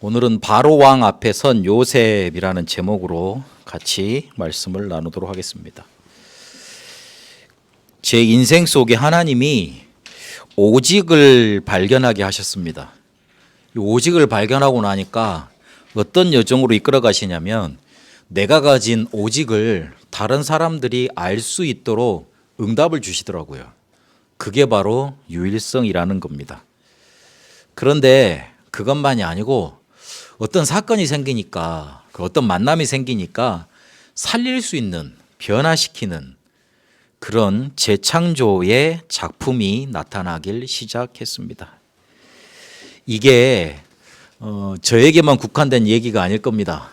오늘은 바로 왕 앞에 선 요셉이라는 제목으로 같이 말씀을 나누도록 하겠습니다. 제 인생 속에 하나님이 오직을 발견하게 하셨습니다. 이 오직을 발견하고 나니까 어떤 여정으로 이끌어 가시냐면 내가 가진 오직을 다른 사람들이 알 수 있도록 응답을 주시더라고요. 그게 바로 유일성이라는 겁니다. 그런데 그것만이 아니고 어떤 사건이 생기니까, 어떤 만남이 생기니까 살릴 수 있는, 변화시키는 그런 재창조의 작품이 나타나길 시작했습니다. 이게 저에게만 국한된 얘기가 아닐 겁니다.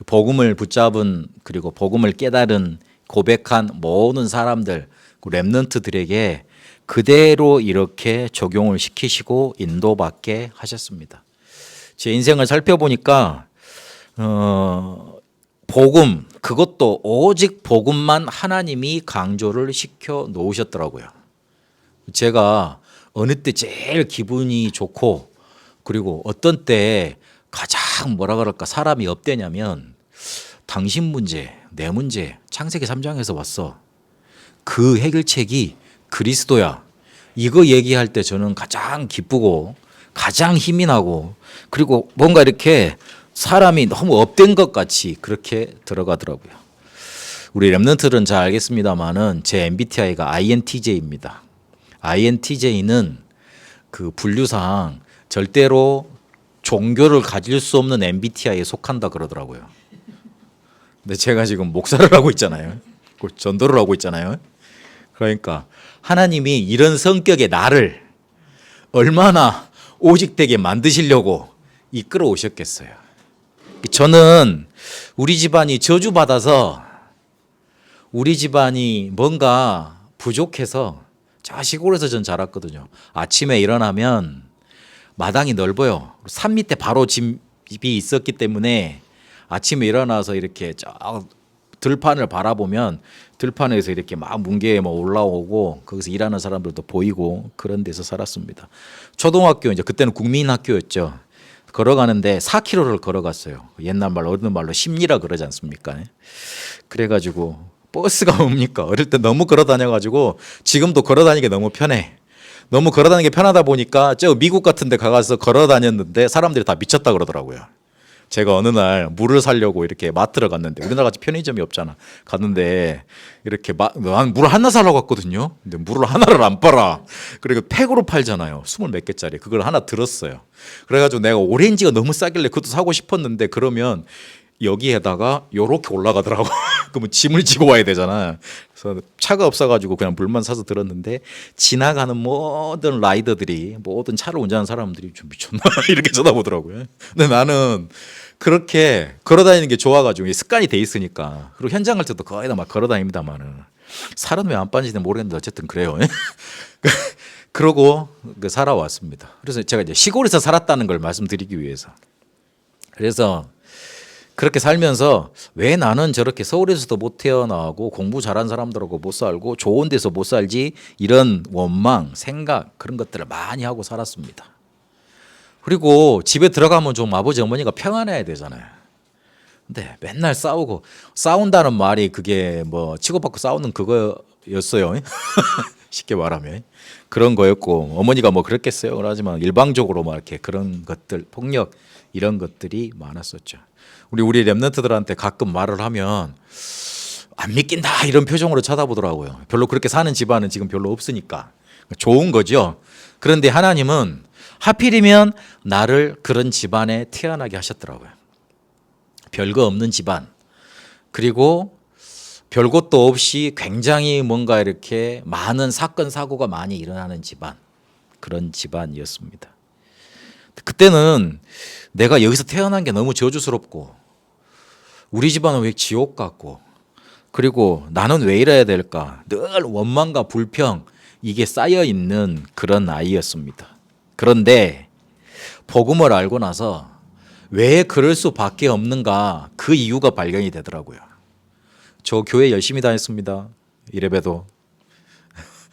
복음을 붙잡은, 그리고 복음을 깨달은, 고백한 모든 사람들, 렘넌트들에게 그대로 이렇게 적용을 시키시고 인도받게 하셨습니다. 제 인생을 살펴보니까 복음, 그것도 오직 복음만 하나님이 강조를 시켜 놓으셨더라고요. 제가 어느 때 제일 기분이 좋고, 그리고 어떤 때 가장 뭐라 그럴까 사람이 업되냐면 당신 문제, 내 문제, 창세기 3장에서 왔어. 그 해결책이 그리스도야. 이거 얘기할 때 저는 가장 기쁘고 가장 힘이 나고, 그리고 뭔가 이렇게 사람이 너무 업된 것 같이 그렇게 들어가더라고요. 우리 렘넌트들은 잘 알겠습니다만은 제 MBTI가 INTJ입니다. INTJ는 그 분류상 절대로 종교를 가질 수 없는 MBTI에 속한다 그러더라고요. 근데 제가 지금 목사를 하고 있잖아요. 전도를 하고 있잖아요. 그러니까 하나님이 이런 성격의 나를 얼마나 오직되게 만드시려고 이끌어 오셨겠어요. 저는 우리 집안이 저주받아서, 우리 집안이 뭔가 부족해서, 제가 시골에서 전 자랐거든요. 아침에 일어나면 마당이 넓어요. 산 밑에 바로 집이 있었기 때문에 아침에 일어나서 이렇게 쫙 들판을 바라보면 들판에서 이렇게 막 뭉게에 뭐 올라오고 거기서 일하는 사람들도 보이고 그런 데서 살았습니다. 초등학교, 이제 그때는 국민학교였죠. 걸어가는데 4km를 걸어갔어요. 옛날 말로, 어느 말로 심리라 그러지 않습니까? 그래가지고 버스가 뭡니까? 어릴 때 너무 걸어다녀가지고 지금도 걸어다니기 너무 편해. 너무 걸어다니기 편하다 보니까 저 미국 같은 데 가서 걸어다녔는데 사람들이 다 미쳤다 그러더라고요. 제가 어느 날 물을 사려고 이렇게 마트를 갔는데, 우리나라 같이 편의점이 없잖아. 갔는데 이렇게 난 물 하나 사러 갔거든요. 근데 물을 하나를 안 팔아. 그리고 팩으로 팔잖아요. 20몇 개짜리. 그걸 하나 들었어요. 그래가지고 내가 오렌지가 너무 싸길래 그것도 사고 싶었는데, 그러면 여기에다가 요렇게 올라가더라고. 그러면 짐을 지고 와야 되잖아. 그래서 차가 없어가지고 그냥 물만 사서 들었는데, 지나가는 모든 라이더들이, 모든 차를 운전하는 사람들이 좀 미쳤나 이렇게 쳐다보더라고요. 근데 나는 그렇게 걸어다니는 게 좋아가지고 습관이 돼 있으니까, 그리고 현장 갈 때도 거의 다 막 걸어다닙니다만은 살은 왜 안 빠지는지 모르겠는데 어쨌든 그래요. 그러고 살아왔습니다. 그래서 제가 이제 시골에서 살았다는 걸 말씀드리기 위해서, 그래서 그렇게 살면서 왜 나는 저렇게 서울에서도 못 태어나고 공부 잘한 사람들하고 못 살고 좋은 데서 못 살지, 이런 원망, 생각, 그런 것들을 많이 하고 살았습니다. 그리고 집에 들어가면 좀 아버지 어머니가 평안해야 되잖아요. 근데 맨날 싸우고, 싸운다는 말이 그게 뭐 치고받고 싸우는 그거였어요. 쉽게 말하면 그런 거였고, 어머니가 뭐 그랬겠어요. 그러지만 일방적으로 막 이렇게 그런 것들, 폭력, 이런 것들이 많았었죠. 우리 렘넌트들한테 가끔 말을 하면 안 믿긴다 이런 표정으로 쳐다보더라고요. 별로 그렇게 사는 집안은 지금 별로 없으니까 좋은 거죠. 그런데 하나님은 하필이면 나를 그런 집안에 태어나게 하셨더라고요. 별거 없는 집안, 그리고 별것도 없이 굉장히 뭔가 이렇게 많은 사건 사고가 많이 일어나는 집안, 그런 집안이었습니다. 그때는 내가 여기서 태어난 게 너무 저주스럽고, 우리 집안은 왜 지옥 같고, 그리고 나는 왜 이래야 될까, 늘 원망과 불평, 이게 쌓여 있는 그런 아이였습니다. 그런데 복음을 알고 나서 왜 그럴 수밖에 없는가, 그 이유가 발견이 되더라고요. 저 교회 열심히 다녔습니다. 이래봬도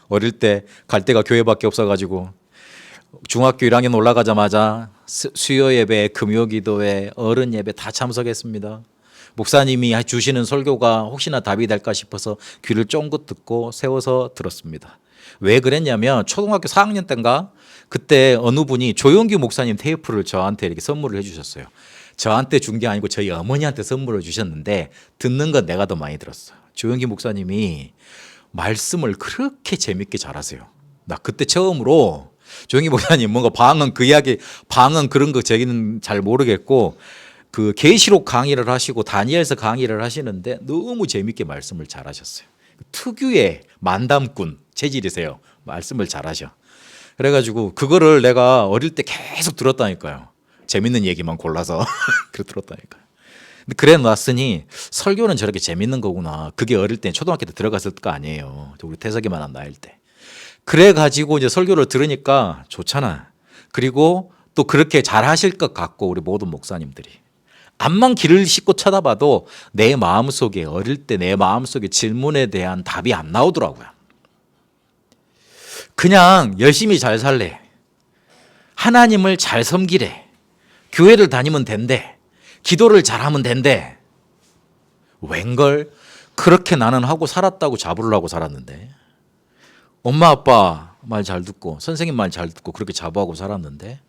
어릴 때 갈 데가 교회밖에 없어가지고 중학교 1학년 올라가자마자 수요 예배, 금요 기도회, 어른 예배 다 참석했습니다. 목사님이 주시는 설교가 혹시나 답이 될까 싶어서 귀를 쫑긋 듣고 세워서 들었습니다. 왜 그랬냐면 초등학교 4학년 때인가 그때 어느 분이 조용기 목사님 테이프를 저한테 이렇게 선물을 해주셨어요. 저한테 준 게 아니고 저희 어머니한테 선물을 주셨는데 듣는 건 내가 더 많이 들었어요. 조용기 목사님이 말씀을 그렇게 재밌게 잘하세요. 나 그때 처음으로 조용기 목사님 뭔가 방언 그 이야기 방언 그런 거 저기는 잘 모르겠고 그 계시록 강의를 하시고 다니엘서 강의를 하시는데 너무 재밌게 말씀을 잘하셨어요. 특유의 만담꾼 체질이세요. 말씀을 잘하셔. 그래가지고 그거를 내가 어릴 때 계속 들었다니까요. 재밌는 얘기만 골라서 그래 들었다니까요. 근데 그래 놨으니 설교는 저렇게 재밌는 거구나. 그게 어릴 때 초등학교 때 들어갔을 거 아니에요. 우리 태석이만 한 나이일 때. 그래 가지고 이제 설교를 들으니까 좋잖아. 그리고 또 그렇게 잘 하실 것 같고 우리 모든 목사님들이 앞만 길을 씻고 쳐다봐도 내 마음속에 어릴 때 내 마음속에 질문에 대한 답이 안 나오더라고요. 그냥 열심히 잘 살래. 하나님을 잘 섬기래. 교회를 다니면 된대. 기도를 잘하면 된대. 웬걸 그렇게 나는 하고 살았다고 자부를 살았는데 엄마 아빠 말 잘 듣고 선생님 말 잘 듣고 그렇게 자부하고 살았는데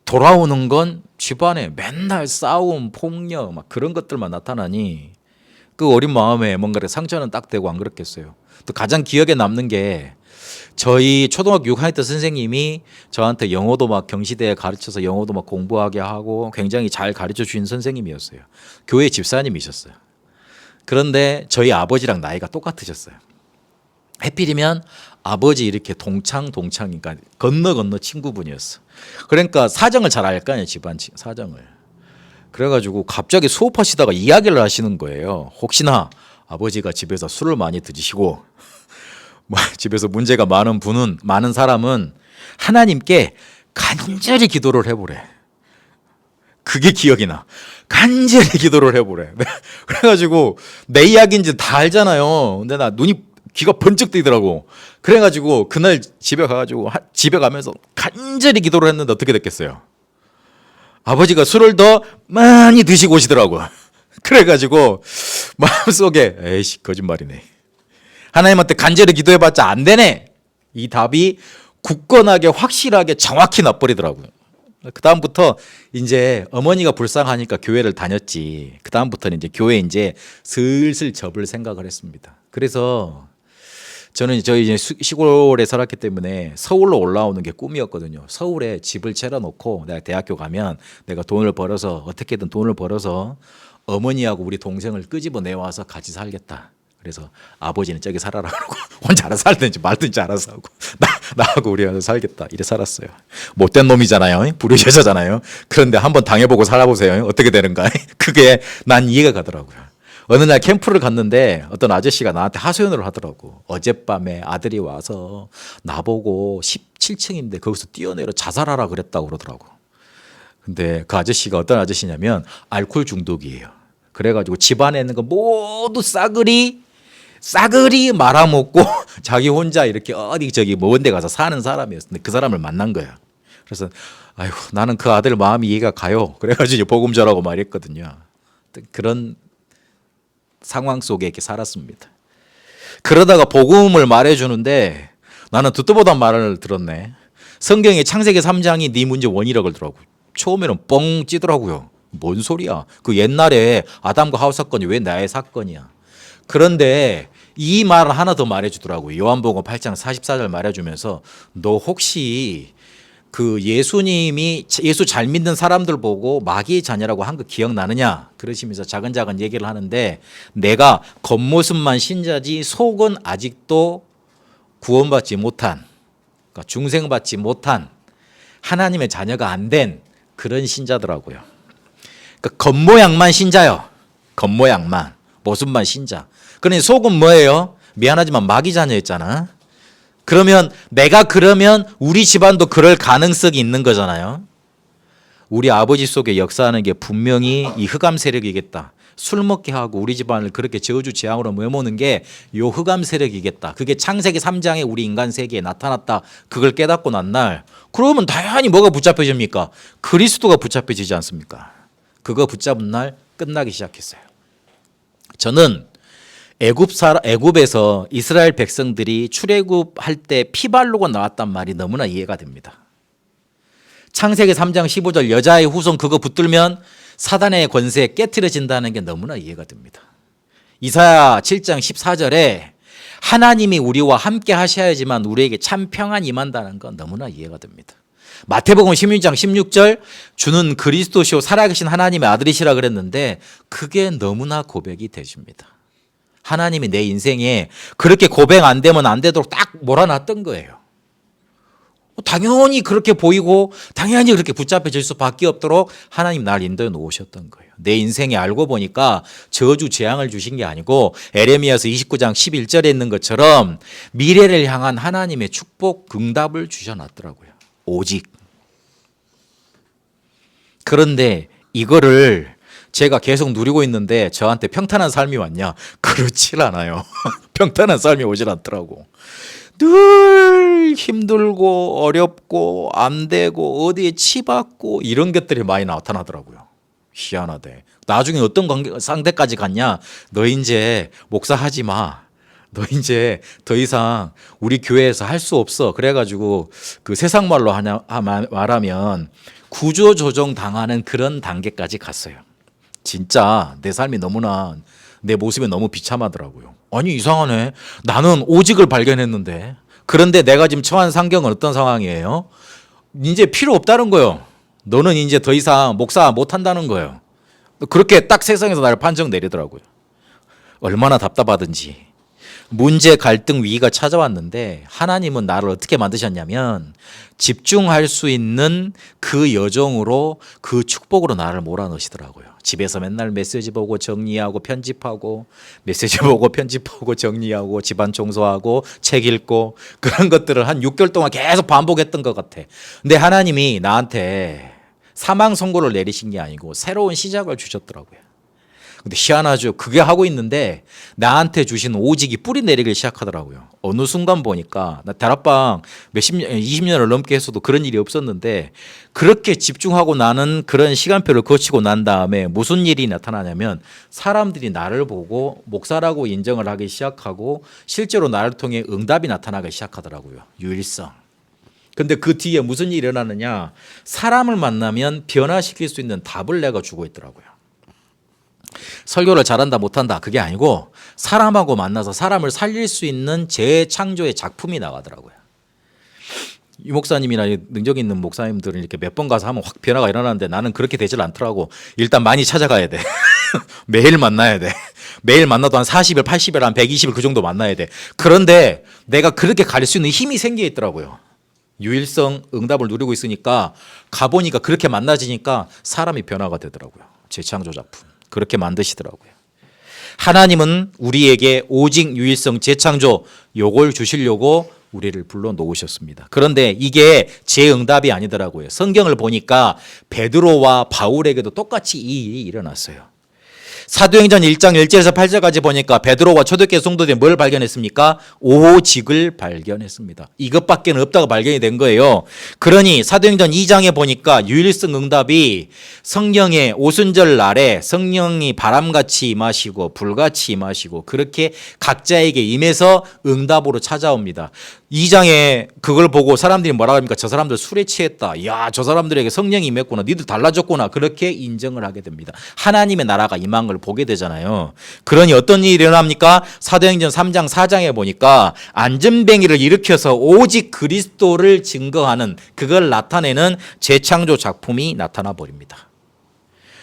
돌아오는 건 집안에 맨날 싸움, 폭력 막 그런 것들만 나타나니 그 어린 마음에 뭔가 상처는 딱 되고 안 그렇겠어요. 또 가장 기억에 남는 게 저희 초등학교 6학년 때 선생님이 저한테 영어도 막 경시대에 가르쳐서 영어도 막 공부하게 하고 굉장히 잘 가르쳐 주신 선생님이었어요. 교회 집사님이셨어요. 그런데 저희 아버지랑 나이가 똑같으셨어요. 해필이면 아버지 이렇게 동창이니까 건너 친구분이었어. 그러니까 사정을 잘 알 거 아니에요. 집안 사정을. 그래가지고 갑자기 수업하시다가 이야기를 하시는 거예요. 혹시나 아버지가 집에서 술을 많이 드시고 집에서 문제가 많은 사람은 하나님께 간절히 기도를 해보래. 그게 기억이 나. 간절히 기도를 해보래. 그래가지고 내 이야기인지 다 알잖아요. 근데 나 귀가 번쩍 뜨이더라고. 그래가지고 그날 집에 가면서 간절히 기도를 했는데 어떻게 됐겠어요? 아버지가 술을 더 많이 드시고 오시더라고. 그래가지고 마음속에 에이씨 거짓말이네. 하나님한테 간절히 기도해봤자 안 되네. 이 답이 굳건하게 확실하게 정확히 나버리더라고요. 그 다음부터 이제 어머니가 불쌍하니까 교회를 다녔지. 그 다음부터는 이제 교회 이제 슬슬 접을 생각을 했습니다. 그래서 저는 저희 이제 시골에 살았기 때문에 서울로 올라오는 게 꿈이었거든요. 서울에 집을 차려놓고 내가 대학교 가면 내가 어떻게든 돈을 벌어서 어머니하고 우리 동생을 끄집어 내와서 같이 살겠다. 그래서 아버지는 저기 살아라 그러고 혼자 알아서 살든지 말든지 알아서 하고 나하고 우리 아들 살겠다 이래 살았어요. 못된 놈이잖아요. 불효자잖아요. 그런데 한번 당해보고 살아보세요. 어떻게 되는가. 그게 난 이해가 가더라고요. 어느 날 캠프를 갔는데 어떤 아저씨가 나한테 하소연을 하더라고. 어젯밤에 아들이 와서 나보고 17층인데 거기서 뛰어내려 자살하라 그랬다고 그러더라고. 근데 그 아저씨가 어떤 아저씨냐면 알코올 중독이에요. 그래가지고 집안에 있는 거 모두 싸그리 말아먹고 자기 혼자 이렇게 어디 저기 먼 데 가서 사는 사람이었어. 근데 그 사람을 만난 거야. 그래서 아이고 나는 그 아들 마음이 이해가 가요. 그래가지고 복음 전하고 말했거든요. 그런 상황 속에 이렇게 살았습니다. 그러다가 복음을 말해주는데 나는 듣도 보던 말을 들었네. 성경의 창세기 3장이 네 문제 원이라고 그러더라고. 처음에는 뻥 찌더라고요. 뭔 소리야. 그 옛날에 아담과 하와 사건이 왜 나의 사건이야. 그런데 이 말을 하나 더 말해주더라고요. 요한복음 8장 44절 말해주면서 너 혹시 그 예수 잘 믿는 사람들 보고 마귀의 자녀라고 한 거 기억나느냐? 그러시면서 작은 얘기를 하는데 내가 겉모습만 신자지 속은 아직도 구원받지 못한 그러니까 중생받지 못한 하나님의 자녀가 안 된 그런 신자더라고요. 그러니까 겉모양만 신자요. 겉모양만 모습만 신자. 그러니 속은 뭐예요? 미안하지만 마귀 자녀였잖아. 그러면 우리 집안도 그럴 가능성이 있는 거잖아요. 우리 아버지 속에 역사하는 게 분명히 이 흑암 세력이겠다. 술 먹게 하고 우리 집안을 그렇게 저주 재앙으로 메모는 게 요 흑암 세력이겠다. 그게 창세기 3장에 우리 인간 세계에 나타났다. 그걸 깨닫고 난 날 그러면 당연히 뭐가 붙잡혀집니까? 그리스도가 붙잡혀지지 않습니까? 그거 붙잡은 날 끝나기 시작했어요. 저는 애굽에서 이스라엘 백성들이 출애굽할 때 피 바르고 나왔단 말이 너무나 이해가 됩니다. 창세기 3장 15절 여자의 후손 그거 붙들면 사단의 권세 깨트려진다는 게 너무나 이해가 됩니다. 이사야 7장 14절에 하나님이 우리와 함께 하셔야지만 우리에게 참 평안이 임한다는 건 너무나 이해가 됩니다. 마태복음 16장 16절 주는 그리스도시요 살아계신 하나님의 아들이시라 그랬는데 그게 너무나 고백이 되십니다. 하나님이 내 인생에 그렇게 고백 안 되면 안 되도록 딱 몰아놨던 거예요. 당연히 그렇게 보이고 당연히 그렇게 붙잡혀질 수밖에 없도록 하나님 날 인도해 놓으셨던 거예요. 내 인생에 알고 보니까 저주 재앙을 주신 게 아니고 에레미야서 29장 11절에 있는 것처럼 미래를 향한 하나님의 축복 응답을 주셔놨더라고요. 오직. 그런데 이거를 제가 계속 누리고 있는데 저한테 평탄한 삶이 왔냐? 그렇질 않아요. 평탄한 삶이 오질 않더라고. 늘 힘들고 어렵고 안 되고 어디에 치받고 이런 것들이 많이 나타나더라고요. 희한하대. 나중에 어떤 상태까지 갔냐? 너 이제 목사하지 마. 너 이제 더 이상 우리 교회에서 할 수 없어. 그래가지고 그 세상 말로 말하면 구조조정 당하는 그런 단계까지 갔어요. 진짜 내 삶이 너무나 내 모습이 너무 비참하더라고요. 아니 이상하네. 나는 오직을 발견했는데 그런데 내가 지금 처한 상경은 어떤 상황이에요? 이제 필요 없다는 거예요. 너는 이제 더 이상 목사 못한다는 거예요. 그렇게 딱 세상에서 나를 판정 내리더라고요. 얼마나 답답하든지. 문제, 갈등, 위기가 찾아왔는데 하나님은 나를 어떻게 만드셨냐면 집중할 수 있는 그 여정으로 그 축복으로 나를 몰아넣으시더라고요. 집에서 맨날 메시지 보고 정리하고 편집하고 메시지 보고 편집하고 정리하고 집안 청소하고 책 읽고 그런 것들을 한 6개월 동안 계속 반복했던 것 같아. 근데 하나님이 나한테 사망 선고를 내리신 게 아니고 새로운 시작을 주셨더라고요. 근데 희한하죠. 그게 하고 있는데 나한테 주신 오직이 뿌리 내리기 시작하더라고요. 어느 순간 보니까 나 다락방 20년을 넘게 했어도 그런 일이 없었는데 그렇게 집중하고 나는 그런 시간표를 거치고 난 다음에 무슨 일이 나타나냐면 사람들이 나를 보고 목사라고 인정을 하기 시작하고 실제로 나를 통해 응답이 나타나기 시작하더라고요. 유일성. 근데 그 뒤에 무슨 일이 일어나느냐? 사람을 만나면 변화시킬 수 있는 답을 내가 주고 있더라고요. 설교를 잘한다 못한다 그게 아니고 사람하고 만나서 사람을 살릴 수 있는 재창조의 작품이 나가더라고요. 이 목사님이나 능력 있는 목사님들은 이렇게 몇 번 가서 하면 확 변화가 일어나는데 나는 그렇게 되질 않더라고. 일단 많이 찾아가야 돼. 매일 만나야 돼. 매일 만나도 한 40일, 80일, 한 120일 그 정도 만나야 돼. 그런데 내가 그렇게 갈 수 있는 힘이 생겨 있더라고요. 유일성 응답을 누리고 있으니까 가보니까 그렇게 만나지니까 사람이 변화가 되더라고요. 재창조 작품. 그렇게 만드시더라고요. 하나님은 우리에게 오직 유일성 재창조 요걸 주시려고 우리를 불러 놓으셨습니다. 그런데 이게 제 응답이 아니더라고요. 성경을 보니까 베드로와 바울에게도 똑같이 이 일이 일어났어요. 사도행전 1장 1절에서 8절까지 보니까 베드로와 초대교회 성도들이 뭘 발견했습니까? 오직을 발견했습니다. 이것밖에 없다고 발견이 된 거예요. 그러니 사도행전 2장에 보니까 유일성 응답이 성령의 오순절 날에 성령이 바람같이 임하시고 불같이 임하시고 그렇게 각자에게 임해서 응답으로 찾아옵니다. 2장에 그걸 보고 사람들이 뭐라고 합니까? 저 사람들 술에 취했다. 야, 저 사람들에게 성령이 임했구나. 니들 달라졌구나. 그렇게 인정을 하게 됩니다. 하나님의 나라가 임한 걸 보게 되잖아요. 그러니 어떤 일이 일어납니까? 사도행전 3장 4장에 보니까 안전뱅이를 일으켜서 오직 그리스도를 증거하는 그걸 나타내는 재창조 작품이 나타나 버립니다.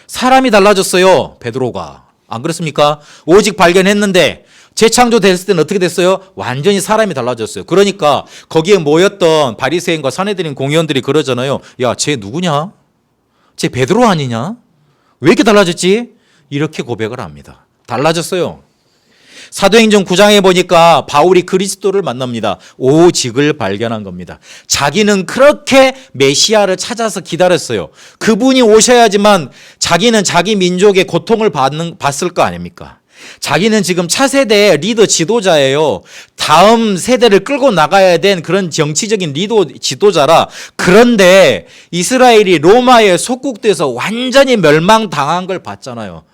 사람이 달라졌어요. 베드로가. 안 그렇습니까? 오직 발견했는데 재창조 됐을 때는 어떻게 됐어요? 완전히 사람이 달라졌어요. 그러니까 거기에 모였던 바리새인과 산헤드린 공의원들이 그러잖아요. 야, 쟤 누구냐? 쟤 베드로 아니냐? 왜 이렇게 달라졌지? 이렇게 고백을 합니다. 달라졌어요. 사도행전 9장에 보니까 바울이 그리스도를 만납니다. 오직을 발견한 겁니다. 자기는 그렇게 메시아를 찾아서 기다렸어요. 그분이 오셔야지만 자기는 자기 민족의 고통을 봤을 거 아닙니까? 자기는 지금 차세대의 리더 지도자예요. 다음 세대를 끌고 나가야 된 그런 정치적인 리더 지도자라. 그런데 이스라엘이 로마에 속국돼서 완전히 멸망당한 걸 봤잖아요.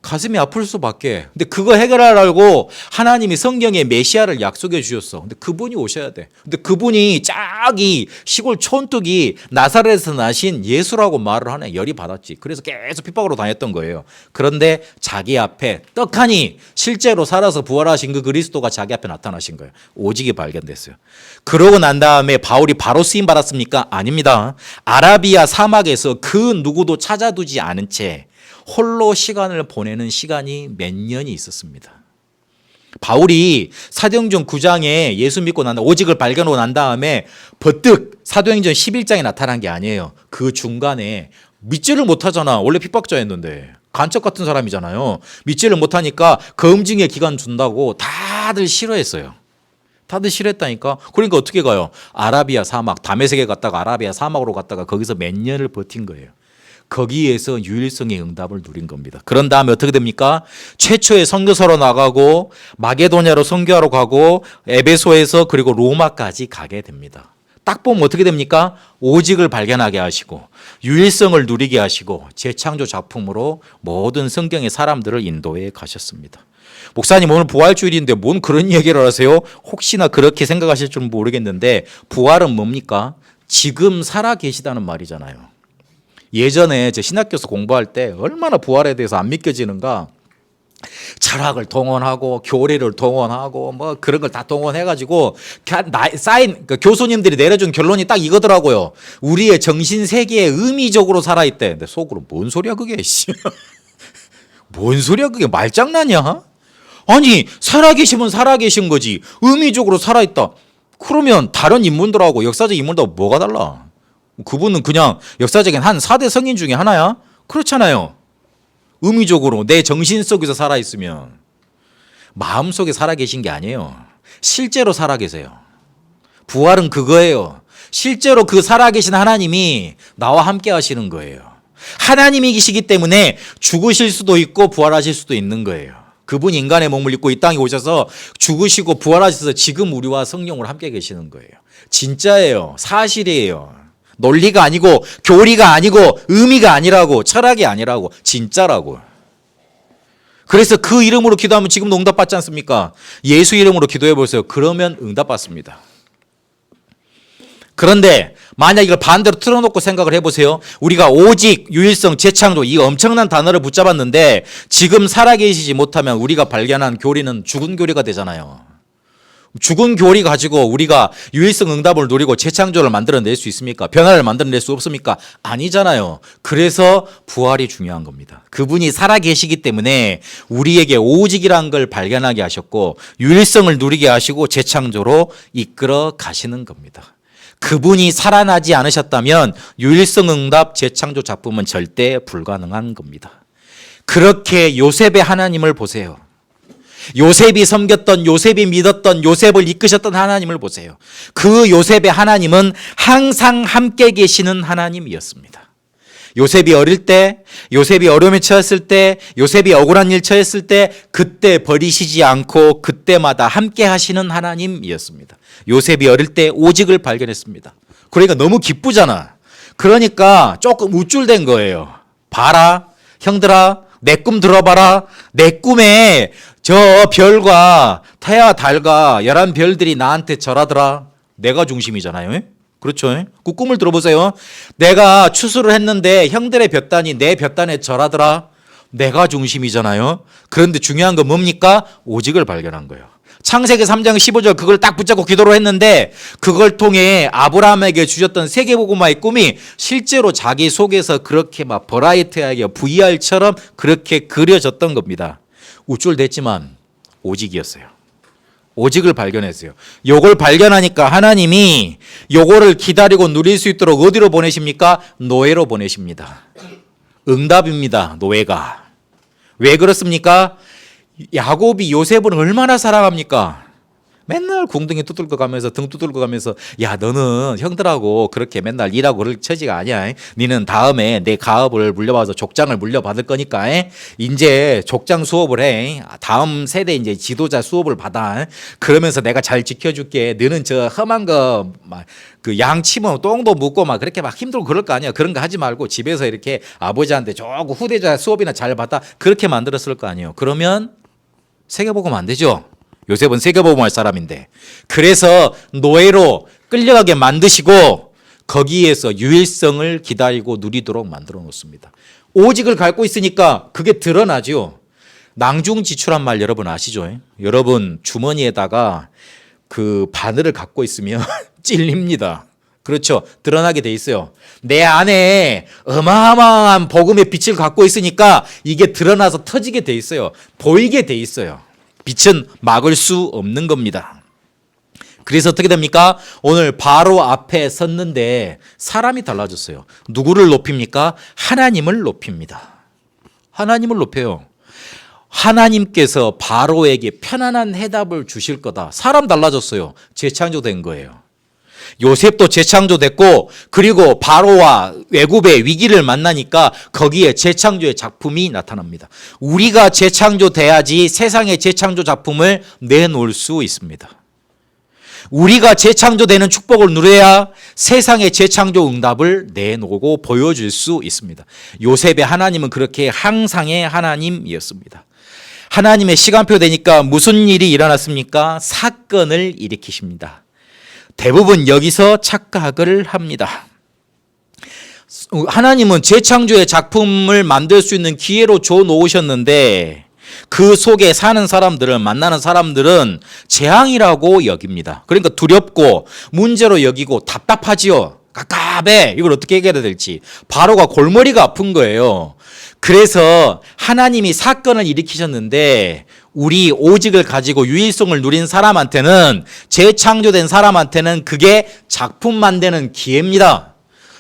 가슴이 아플 수밖에. 근데 그거 해결하려고 하나님이 성경에 메시아를 약속해 주셨어. 근데 그분이 오셔야 돼. 근데 그분이 짝이 시골 촌뚝이 나사렛에서 나신 예수라고 말을 하네. 열이 받았지. 그래서 계속 핍박으로 다녔던 거예요. 그런데 자기 앞에 떡하니 실제로 살아서 부활하신 그 그리스도가 자기 앞에 나타나신 거예요. 오직이 발견됐어요. 그러고 난 다음에 바울이 바로 쓰임 받았습니까? 아닙니다. 아라비아 사막에서 그 누구도 찾아두지 않은 채 홀로 시간을 보내는 시간이 몇 년이 있었습니다. 바울이 사도행전 9장에 예수 믿고 난 오직을 발견하고 난 다음에 버뜩 사도행전 11장에 나타난 게 아니에요. 그 중간에 믿지를 못하잖아. 원래 핍박자였는데 간첩 같은 사람이잖아요. 믿지를 못하니까 검증의 기간 준다고 다들 싫어했어요. 다들 싫어했다니까. 그러니까 어떻게 가요? 아라비아 사막, 다메섹에 갔다가 아라비아 사막으로 갔다가 거기서 몇 년을 버틴 거예요. 거기에서 유일성의 응답을 누린 겁니다. 그런 다음에 어떻게 됩니까? 최초의 선교사로 나가고 마게도냐로 선교하러 가고 에베소에서 그리고 로마까지 가게 됩니다. 딱 보면 어떻게 됩니까? 오직을 발견하게 하시고 유일성을 누리게 하시고 재창조 작품으로 모든 성경의 사람들을 인도해 가셨습니다. 목사님 오늘 부활주일인데 뭔 그런 얘기를 하세요? 혹시나 그렇게 생각하실 줄 모르겠는데 부활은 뭡니까? 지금 살아 계시다는 말이잖아요. 예전에 제 신학교에서 공부할 때 얼마나 부활에 대해서 안 믿겨지는가. 철학을 동원하고 교리를 동원하고 뭐 그런 걸 다 동원해가지고 그 교수님들이 내려준 결론이 딱 이거더라고요. 우리의 정신 세계에 의미적으로 살아있대. 근데 속으로 뭔 소리야 그게. 뭔 소리야 그게. 말장난이야? 아니 살아계시면 살아계신 거지. 의미적으로 살아있다. 그러면 다른 인물들하고 역사적 인물들하고 뭐가 달라? 그분은 그냥 역사적인 한 4대 성인 중에 하나야? 그렇잖아요. 의미적으로 내 정신 속에서 살아있으면. 마음속에 살아계신 게 아니에요. 실제로 살아계세요. 부활은 그거예요. 실제로 그 살아계신 하나님이 나와 함께 하시는 거예요. 하나님이시기 때문에 죽으실 수도 있고 부활하실 수도 있는 거예요. 그분이 인간의 몸을 입고 이 땅에 오셔서 죽으시고 부활하셔서 지금 우리와 성령으로 함께 계시는 거예요. 진짜예요. 사실이에요. 논리가 아니고 교리가 아니고 의미가 아니라고 철학이 아니라고 진짜라고. 그래서 그 이름으로 기도하면 지금도 응답받지 않습니까? 예수 이름으로 기도해 보세요. 그러면 응답받습니다. 그런데 만약 이걸 반대로 틀어놓고 생각을 해보세요. 우리가 오직, 유일성, 재창조 이 엄청난 단어를 붙잡았는데 지금 살아계시지 못하면 우리가 발견한 교리는 죽은 교리가 되잖아요. 죽은 교리 가지고 우리가 유일성 응답을 누리고 재창조를 만들어낼 수 있습니까? 변화를 만들어낼 수 없습니까? 아니잖아요. 그래서 부활이 중요한 겁니다. 그분이 살아계시기 때문에 우리에게 오직이라는 걸 발견하게 하셨고 유일성을 누리게 하시고 재창조로 이끌어 가시는 겁니다. 그분이 살아나지 않으셨다면 유일성 응답 재창조 작품은 절대 불가능한 겁니다. 그렇게 요셉의 하나님을 보세요. 요셉이 섬겼던, 요셉이 믿었던, 요셉을 이끄셨던 하나님을 보세요. 그 요셉의 하나님은 항상 함께 계시는 하나님이었습니다. 요셉이 어릴 때, 요셉이 어려움에 처했을 때, 요셉이 억울한 일 처했을 때 그때 버리시지 않고 그때마다 함께 하시는 하나님이었습니다. 요셉이 어릴 때 오직을 발견했습니다. 그러니까 너무 기쁘잖아. 그러니까 조금 우쭐댄 거예요. 봐라, 형들아, 내 꿈 들어봐라. 내 꿈에 저 별과 태와 달과 11별들이 나한테 절하더라. 내가 중심이잖아요. 그렇죠? 그 꿈을 들어보세요. 내가 추수를 했는데 형들의 볕단이 내 볕단에 절하더라. 내가 중심이잖아요. 그런데 중요한 건 뭡니까? 오직을 발견한 거예요. 창세기 3장 15절 그걸 딱 붙잡고 기도를 했는데 그걸 통해 아브라함에게 주셨던 세계복음화의 꿈이 실제로 자기 속에서 그렇게 막 버라이어티하게 VR처럼 그렇게 그려졌던 겁니다. 우쭐댔지만 오직이었어요. 오직을 발견했어요. 요걸 발견하니까 하나님이 요거를 기다리고 누릴 수 있도록 어디로 보내십니까? 노예로 보내십니다. 응답입니다. 노예가. 왜 그렇습니까? 야곱이 요셉을 얼마나 사랑합니까? 맨날 궁둥이 두들겨 가면서 등 두들겨 가면서 야 너는 형들하고 그렇게 맨날 일하고 그럴 처지가 아니야. 니는 다음에 내 가업을 물려받아서 족장을 물려받을 거니까 이제 족장 수업을 해. 다음 세대 이제 지도자 수업을 받아. 그러면서 내가 잘 지켜줄게. 너는 저 험한 거 그 양 치면 똥도 묻고 막 그렇게 막 힘들고 그럴 거 아니야. 그런 거 하지 말고 집에서 이렇게 아버지한테 조금 후대자 수업이나 잘 받아. 그렇게 만들었을 거 아니에요. 그러면 세계복음 안 되죠. 요셉은 세계복음할 사람인데. 그래서 노예로 끌려가게 만드시고 거기에서 유일성을 기다리고 누리도록 만들어 놓습니다. 오직을 갖고 있으니까 그게 드러나죠. 낭중지추란 말 여러분 아시죠? 여러분 주머니에다가 그 바늘을 갖고 있으면 찔립니다. 그렇죠. 드러나게 돼 있어요. 내 안에 어마어마한 복음의 빛을 갖고 있으니까 이게 드러나서 터지게 돼 있어요. 보이게 돼 있어요. 빛은 막을 수 없는 겁니다. 그래서 어떻게 됩니까? 오늘 바로 앞에 섰는데 사람이 달라졌어요. 누구를 높입니까? 하나님을 높입니다. 하나님을 높여요. 하나님께서 바로에게 편안한 해답을 주실 거다. 사람 달라졌어요. 재창조된 거예요. 요셉도 재창조됐고 그리고 바로와 애굽의 위기를 만나니까 거기에 재창조의 작품이 나타납니다. 우리가 재창조돼야지 세상의 재창조 작품을 내놓을 수 있습니다. 우리가 재창조되는 축복을 누려야 세상의 재창조 응답을 내놓고 보여줄 수 있습니다. 요셉의 하나님은 그렇게 항상의 하나님이었습니다. 하나님의 시간표 되니까 무슨 일이 일어났습니까? 사건을 일으키십니다. 대부분 여기서 착각을 합니다. 하나님은 재창조의 작품을 만들 수 있는 기회로 줘 놓으셨는데 그 속에 사는 사람들을 만나는 사람들은 재앙이라고 여깁니다. 그러니까 두렵고 문제로 여기고 답답하지요. 깝깝해. 이걸 어떻게 해결해야 될지. 바로가 골머리가 아픈 거예요. 그래서 하나님이 사건을 일으키셨는데 우리 오직을 가지고 유일성을 누린 사람한테는 재창조된 사람한테는 그게 작품 만드는 기회입니다.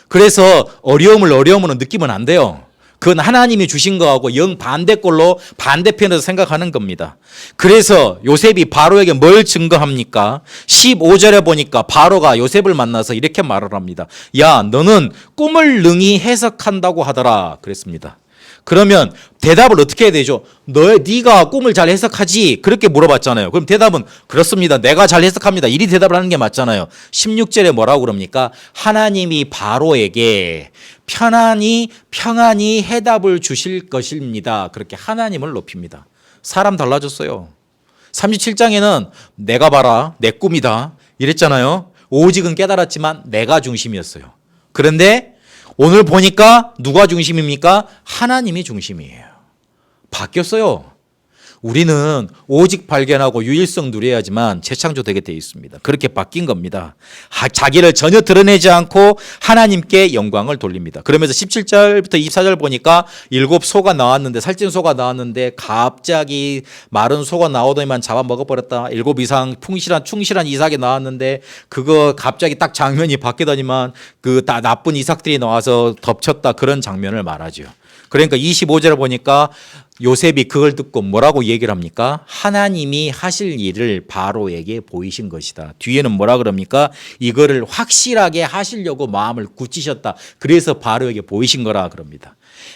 그래서 어려움으로 느끼면 안 돼요. 그건 하나님이 주신 거하고 영반대꼴로 반대편에서 생각하는 겁니다. 그래서 요셉이 바로에게 뭘 증거합니까? 15절에 보니까 바로가 요셉을 만나서 이렇게 말을 합니다. 야, 너는 꿈을 능히 해석한다고 하더라 그랬습니다. 그러면 대답을 어떻게 해야 되죠? 네가 꿈을 잘 해석하지? 그렇게 물어봤잖아요. 그럼 대답은 그렇습니다. 내가 잘 해석합니다. 이리 대답을 하는 게 맞잖아요. 16절에 뭐라고 그럽니까? 하나님이 바로에게 평안히 해답을 주실 것입니다. 그렇게 하나님을 높입니다. 사람 달라졌어요. 37장에는 내가 봐라, 내 꿈이다 이랬잖아요. 오직은 깨달았지만 내가 중심이었어요. 그런데 오늘 보니까 누가 중심입니까? 하나님이 중심이에요. 바뀌었어요. 우리는 오직 발견하고 유일성 누려야지만 재창조되게 되어 있습니다. 그렇게 바뀐 겁니다. 자기를 전혀 드러내지 않고 하나님께 영광을 돌립니다. 그러면서 17절부터 24절 보니까 7소가 나왔는데 살찐 소가 나왔는데 갑자기 마른 소가 나오더니만 잡아먹어버렸다. 7 이상 충실한 이삭이 나왔는데 그거 갑자기 딱 장면이 바뀌더니만 그 나쁜 이삭들이 나와서 덮쳤다. 그런 장면을 말하죠. 그러니까 25절을 보니까 요셉이 그걸 듣고 뭐라고 얘기를 합니까? 하나님이 하실 일을 바로에게 보이신 것이다. 뒤에는 뭐라 그럽니까? 이거를 확실하게 하시려고 마음을 굳히셨다. 그래서 바로에게 보이신 거라 그럽니다.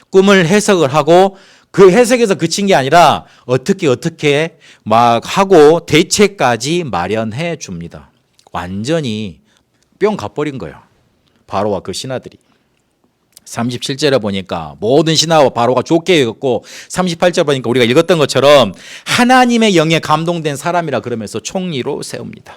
꿈을 해석을 하고 그 해석에서 그친 게 아니라 어떻게 막 하고 대책까지 마련해 줍니다. 완전히 뿅 가버린 거예요. 바로와 그 신하들이. 37절에 보니까 모든 신하와 바로가 좋게 읽었고 38절 보니까 우리가 읽었던 것처럼 하나님의 영에 감동된 사람이라 그러면서 총리로 세웁니다.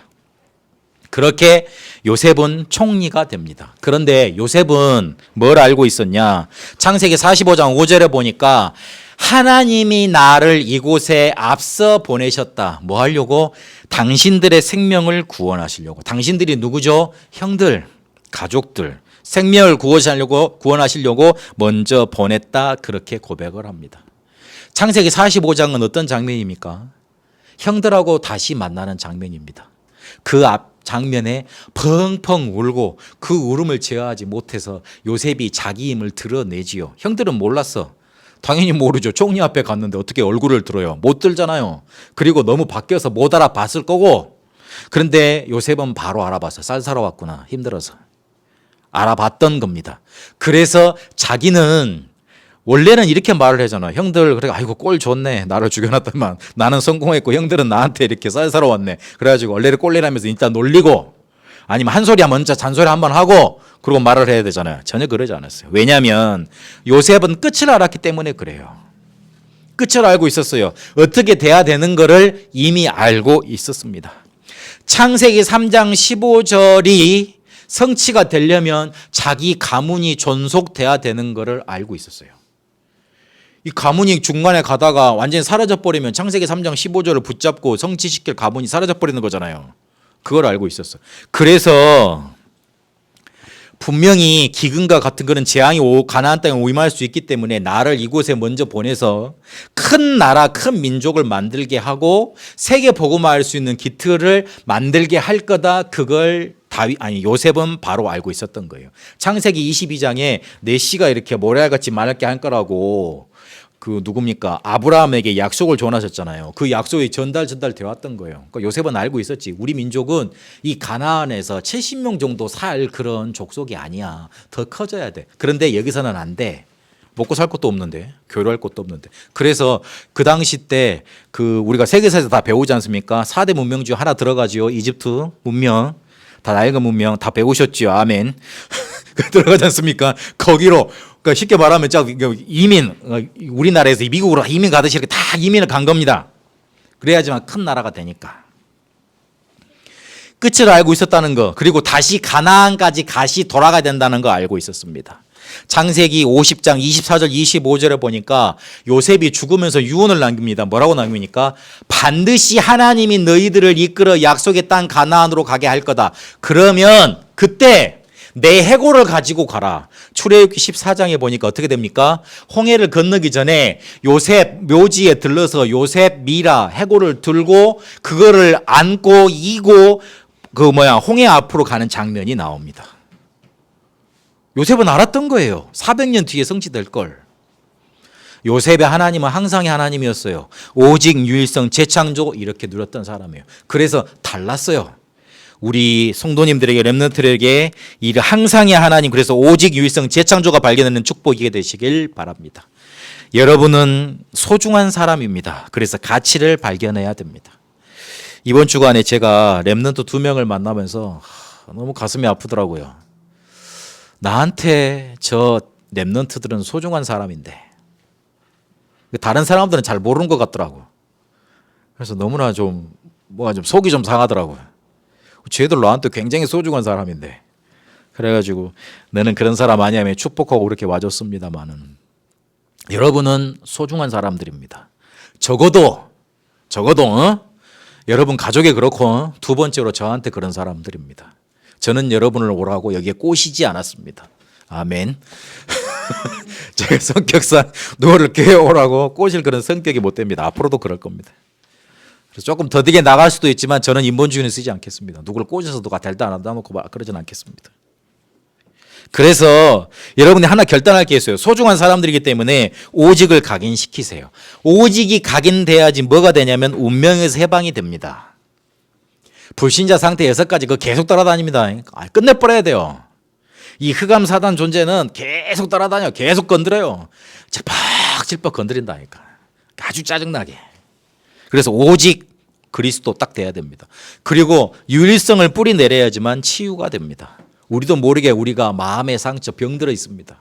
그렇게 요셉은 총리가 됩니다. 그런데 요셉은 뭘 알고 있었냐? 창세기 45장 5절에 보니까 하나님이 나를 이곳에 앞서 보내셨다. 뭐 하려고? 당신들의 생명을 구원하시려고. 당신들이 누구죠? 형들, 가족들. 생명을 구원하시려고 먼저 보냈다. 그렇게 고백을 합니다. 창세기 45장은 어떤 장면입니까? 형들하고 다시 만나는 장면입니다. 그 앞 장면에 펑펑 울고 그 울음을 제어하지 못해서 요셉이 자기 힘을 드러내지요. 형들은 몰랐어. 당연히 모르죠. 총리 앞에 갔는데 어떻게 얼굴을 들어요? 못 들잖아요. 그리고 너무 바뀌어서 못 알아봤을 거고. 그런데 요셉은 바로 알아봤어요. 쌀 사러 왔구나. 힘들어서. 알아봤던 겁니다. 그래서 자기는 원래는 이렇게 말을 하잖아. 형들 그래 아이고 꼴 좋네. 나를 죽여놨더만 나는 성공했고 형들은 나한테 이렇게 쌀 사러 왔네. 그래가지고 원래를 꼴리라면서 일단 놀리고 아니면 한 소리 하면 진짜 잔소리 한번 하고 그리고 말을 해야 되잖아요. 전혀 그러지 않았어요. 왜냐하면 요셉은 끝을 알았기 때문에 그래요. 끝을 알고 있었어요. 어떻게 돼야 되는 거를 이미 알고 있었습니다. 창세기 3장 15절이 성취가 되려면 자기 가문이 존속돼야 되는 거를 알고 있었어요. 이 가문이 중간에 가다가 완전히 사라져버리면 창세기 3장 15절을 붙잡고 성취시킬 가문이 사라져버리는 거잖아요. 그걸 알고 있었어. 그래서 분명히 기근과 같은 그런 재앙이 가나안 땅에 임할 수 있기 때문에 나를 이곳에 먼저 보내서 큰 나라, 큰 민족을 만들게 하고 세계 복음화할 수 있는 기틀을 만들게 할 거다. 그걸 요셉은 바로 알고 있었던 거예요. 창세기 22장에 내 씨가 이렇게 모래알같이 많게 할 거라고 그 누굽니까? 아브라함에게 약속을 전하셨잖아요. 그 약속이 전달되어 왔던 거예요. 그러니까 요셉은 알고 있었지. 우리 민족은 이 가나안에서 70명 정도 살 그런 족속이 아니야. 더 커져야 돼. 그런데 여기서는 안 돼. 먹고 살 것도 없는데, 교류할 것도 없는데. 그래서 그 당시 때 그 우리가 세계사에서 다 배우지 않습니까? 4대 문명 중 하나 들어가지요. 이집트 문명. 다 낡은 문명 다 배우셨지요. 아멘. 들어가지 않습니까? 거기로 그러니까 쉽게 말하면 이민 우리나라에서 미국으로 이민 가듯이 이렇게 다 이민을 간 겁니다. 그래야지만 큰 나라가 되니까. 끝을 알고 있었다는 거 그리고 다시 가나안까지 돌아가야 된다는 거 알고 있었습니다. 창세기 50장 24절 25절에 보니까 요셉이 죽으면서 유언을 남깁니다. 뭐라고 남깁니까? 반드시 하나님이 너희들을 이끌어 약속의 땅 가나안으로 가게 할 거다. 그러면 그때 내 해골을 가지고 가라. 출애굽기 14장에 보니까 어떻게 됩니까? 홍해를 건너기 전에 요셉 묘지에 들러서 요셉 미라 해골을 들고 그거를 안고 이고 홍해 앞으로 가는 장면이 나옵니다. 요셉은 알았던 거예요. 400년 뒤에 성취될 걸. 요셉의 하나님은 항상의 하나님이었어요. 오직 유일성 재창조 이렇게 누렸던 사람이에요. 그래서 달랐어요. 우리 성도님들에게 렘넌트들에게 이 항상의 하나님 그래서 오직 유일성 재창조가 발견되는 축복이 되시길 바랍니다. 여러분은 소중한 사람입니다. 그래서 가치를 발견해야 됩니다. 이번 주간에 제가 렘넌트 2명을 만나면서 너무 가슴이 아프더라고요. 나한테 저 렘넌트들은 소중한 사람인데 다른 사람들은 잘 모르는 것 같더라고. 그래서 너무나 좀 속이 좀 상하더라고요. 쟤들 나한테 굉장히 소중한 사람인데 그래가지고 너는 그런 사람 아니야 하며 축복하고 그렇게 와줬습니다만은 여러분은 소중한 사람들입니다. 적어도 여러분 가족에 그렇고 두 번째로 저한테 그런 사람들입니다. 저는 여러분을 오라고 여기에 꼬시지 않았습니다. 아멘. 제가 성격상 누구를 교회 오라고 꼬실 그런 성격이 못 됩니다. 앞으로도 그럴 겁니다. 그래서 조금 더디게 나갈 수도 있지만 저는 인본주의는 쓰지 않겠습니다. 누구를 꼬셔서 누가 될다 안 한다 놓고 그러지는 않겠습니다. 그래서 여러분이 하나 결단할 게 있어요. 소중한 사람들이기 때문에 오직을 각인시키세요. 오직이 각인돼야지 뭐가 되냐면 운명에서 해방이 됩니다. 불신자 상태 6가지 그거 계속 따라다닙니다. 끝내버려야 돼요. 이 흑암사단 존재는 계속 따라다녀. 계속 건드려요. 찔퍽찔퍽 건드린다니까. 아주 짜증나게. 그래서 오직 그리스도 딱 돼야 됩니다. 그리고 유일성을 뿌리 내려야지만 치유가 됩니다. 우리도 모르게 우리가 마음의 상처 병들어 있습니다.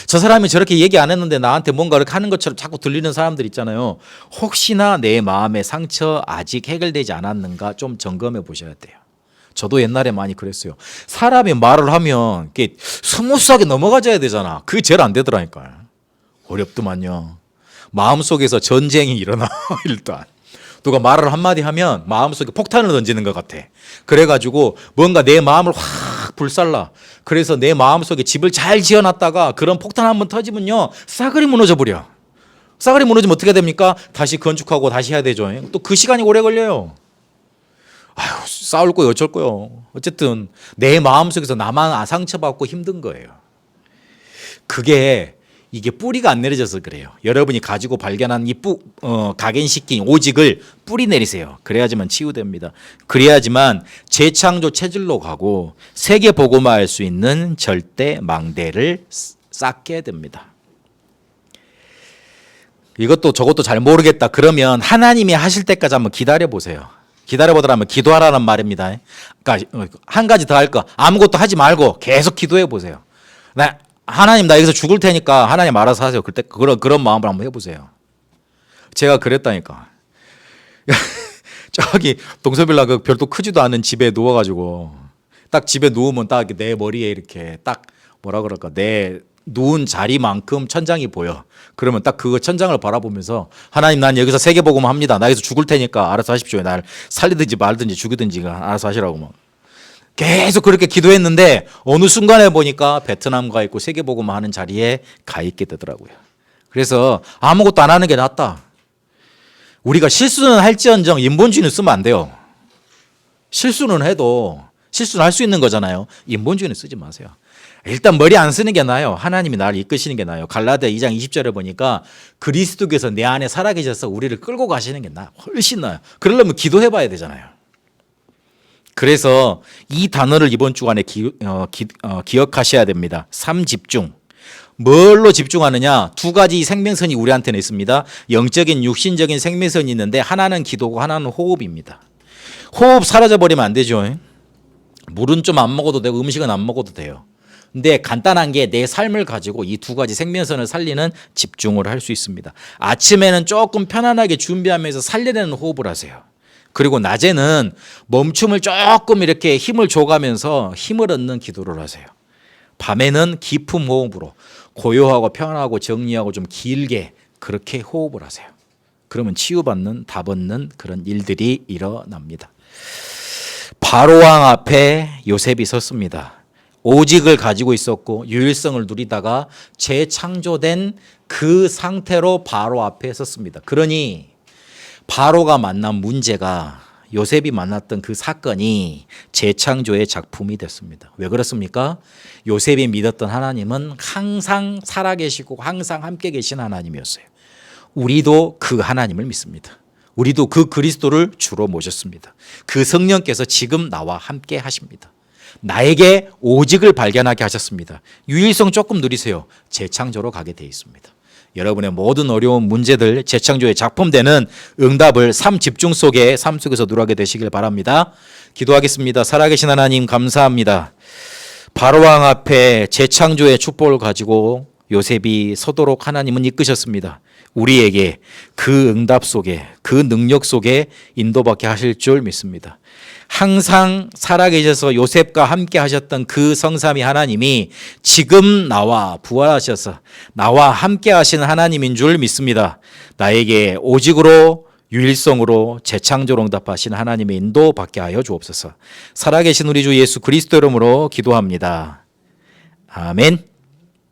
저 사람이 저렇게 얘기 안 했는데 나한테 뭔가 이렇게 하는 것처럼 자꾸 들리는 사람들 있잖아요. 혹시나 내 마음의 상처 아직 해결되지 않았는가 좀 점검해 보셔야 돼요. 저도 옛날에 많이 그랬어요. 사람이 말을 하면 이렇게 스무스하게 넘어가줘야 되잖아. 그게 제일 안 되더라니까요. 어렵더만요. 마음속에서 전쟁이 일어나 일단. 누가 말을 한마디 하면 마음속에 폭탄을 던지는 것 같아. 그래가지고 뭔가 내 마음을 확 불살라. 그래서 내 마음속에 집을 잘 지어놨다가 그런 폭탄 한번 터지면요. 싸그리 무너져 버려. 싸그리 무너지면 어떻게 됩니까? 다시 건축하고 다시 해야 되죠. 또 그 시간이 오래 걸려요. 아유, 싸울 거요 어쩔 거요. 어쨌든 내 마음속에서 나만 상처받고 힘든 거예요. 그게 이게 뿌리가 안 내려져서 그래요. 여러분이 가지고 발견한 이 각인시킨 오직을 뿌리 내리세요. 그래야지만 치유됩니다. 그래야지만 재창조 체질로 가고 세계 복음화할 수 있는 절대 망대를 쌓게 됩니다. 이것도 저것도 잘 모르겠다 그러면 하나님이 하실 때까지 한번 기다려 보세요. 기다려 보더라면 기도하라는 말입니다. 그러니까 한 가지 더 할 거 아무것도 하지 말고 계속 기도해 보세요. 하나님 나 여기서 죽을 테니까 하나님 알아서 하세요. 그때 그런 마음을 한번 해보세요. 제가 그랬다니까. 저기 동서빌라 그 별도 크지도 않은 집에 누워가지고 딱 집에 누우면 딱 내 머리에 이렇게 딱 뭐라 그럴까 내 누운 자리만큼 천장이 보여. 그러면 딱 그 천장을 바라보면서 하나님 난 여기서 세계복음 합니다. 나 여기서 죽을 테니까 알아서 하십시오. 날 살리든지 말든지 죽이든지 알아서 하시라고 막. 계속 그렇게 기도했는데 어느 순간에 보니까 베트남 가 있고 세계복음 하는 자리에 가 있게 되더라고요. 그래서 아무것도 안 하는 게 낫다. 우리가 실수는 할지언정 인본주의는 쓰면 안 돼요. 실수는 해도 실수는 할 수 있는 거잖아요. 인본주의는 쓰지 마세요. 일단 머리 안 쓰는 게 나아요. 하나님이 나를 이끄시는 게 나아요. 갈라디아 2장 20절에 보니까 그리스도께서 내 안에 살아계셔서 우리를 끌고 가시는 게 나아요. 훨씬 나아요. 그러려면 기도해 봐야 되잖아요. 그래서 이 단어를 이번 주간에 기억하셔야 됩니다. 3집중. 뭘로 집중하느냐? 두 가지 생명선이 우리한테는 있습니다. 영적인 육신적인 생명선이 있는데 하나는 기도고 하나는 호흡입니다. 호흡 사라져버리면 안 되죠. 물은 좀 안 먹어도 되고 음식은 안 먹어도 돼요. 근데 간단한 게 내 삶을 가지고 이 두 가지 생명선을 살리는 집중을 할 수 있습니다. 아침에는 조금 편안하게 준비하면서 살리려는 호흡을 하세요. 그리고 낮에는 멈춤을 조금 이렇게 힘을 줘가면서 힘을 얻는 기도를 하세요. 밤에는 깊은 호흡으로 고요하고 편하고 정리하고 좀 길게 그렇게 호흡을 하세요. 그러면 치유받는 답 얻는 그런 일들이 일어납니다. 바로왕 앞에 요셉이 섰습니다. 오직을 가지고 있었고 유일성을 누리다가 재창조된 그 상태로 바로 앞에 섰습니다. 그러니 바로가 만난 문제가 요셉이 만났던 그 사건이 재창조의 작품이 됐습니다. 왜 그렇습니까? 요셉이 믿었던 하나님은 항상 살아계시고 항상 함께 계신 하나님이었어요. 우리도 그 하나님을 믿습니다. 우리도 그 그리스도를 주로 모셨습니다. 그 성령께서 지금 나와 함께 하십니다. 나에게 오직을 발견하게 하셨습니다. 유일성 조금 누리세요. 재창조로 가게 돼 있습니다. 여러분의 모든 어려운 문제들 재창조의 작품되는 응답을 삶 집중 속에 삶 속에서 누리게 되시길 바랍니다. 기도하겠습니다. 살아계신 하나님 감사합니다. 바로왕 앞에 재창조의 축복을 가지고 요셉이 서도록 하나님은 이끄셨습니다. 우리에게 그 응답 속에 그 능력 속에 인도받게 하실 줄 믿습니다. 항상 살아계셔서 요셉과 함께 하셨던 그 성삼위 하나님이 지금 나와 부활하셔서 나와 함께 하시는 하나님인 줄 믿습니다. 나에게 오직으로 유일성으로 재창조로 응답하신 하나님의 인도 받게 하여 주옵소서. 살아계신 우리 주 예수 그리스도 이름으로 기도합니다. 아멘.